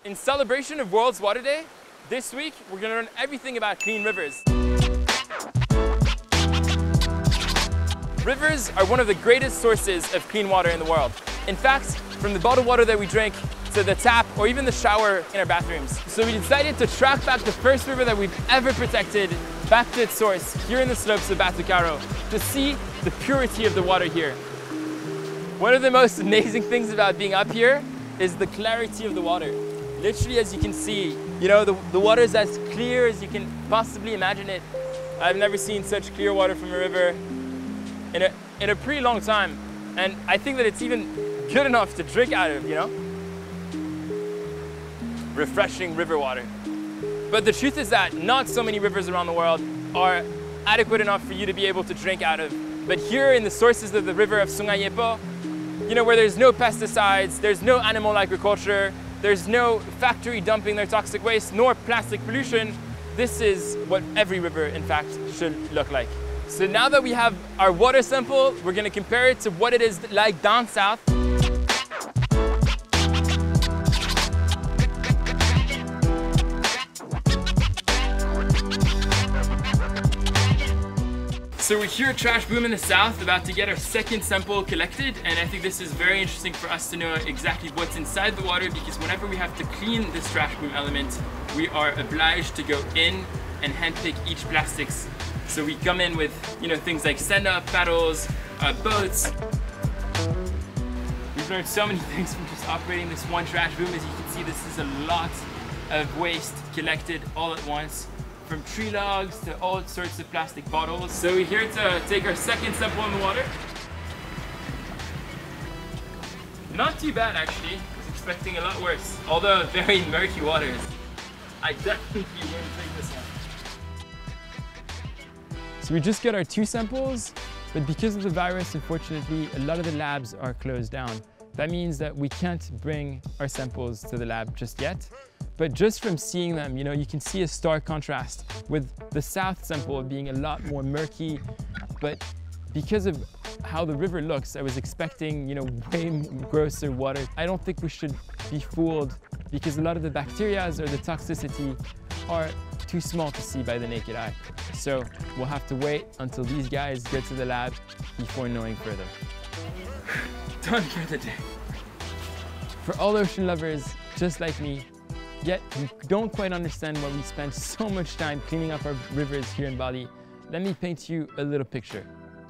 In celebration of World Water Day, this week we're going to learn everything about clean rivers. Rivers are one of the greatest sources of clean water in the world. In fact, from the bottled water that we drink to the tap or even the shower in our bathrooms. So we decided to track back the first river that we've ever protected back to its source here in the slopes of Batu Karu to see the purity of the water here. One of the most amazing things about being up here is the clarity of the water. Literally, as you can see, you know, the water is as clear as you can possibly imagine it. I've never seen such clear water from a river in a pretty long time. And I think that it's even good enough to drink out of, you know? Refreshing river water. But the truth is that not so many rivers around the world are adequate enough for you to be able to drink out of. But here in the sources of the river of Sungai Yeh Poh, you know, where there's no pesticides, there's no animal agriculture, there's no factory dumping their toxic waste, nor plastic pollution, this is what every river, in fact, should look like. So now that we have our water sample, we're going to compare it to what it is like down south. So we're here at TrashBoom in the south, about to get our second sample collected, and I think this is very interesting for us to know exactly what's inside the water, because whenever we have to clean this TrashBoom element, we are obliged to go in and handpick each plastics. So we come in with, you know, things like stand-up paddles, boats. We've learned so many things from just operating this one TrashBoom. As you can see, this is a lot of waste collected all at once, from tree logs to all sorts of plastic bottles. So we're here to take our second sample in the water. Not too bad, actually. I was expecting a lot worse. Although very murky waters. I definitely wouldn't take this one. So we just got our two samples, but because of the virus, unfortunately, a lot of the labs are closed down. That means that we can't bring our samples to the lab just yet. But just from seeing them, you know, you can see a stark contrast with the south sample being a lot more murky. But because of how the river looks, I was expecting, you know, way grosser water. I don't think we should be fooled, because a lot of the bacteria or the toxicity are too small to see by the naked eye. So we'll have to wait until these guys get to the lab before knowing further. Done for the day. For all ocean lovers just like me, yet we don't quite understand why we spend so much time cleaning up our rivers here in Bali, let me paint you a little picture.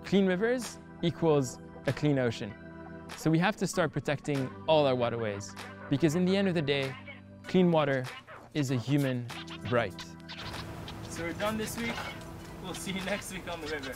Clean rivers equals a clean ocean. So we have to start protecting all our waterways, because in the end of the day, clean water is a human right. So we're done this week. We'll see you next week on the river.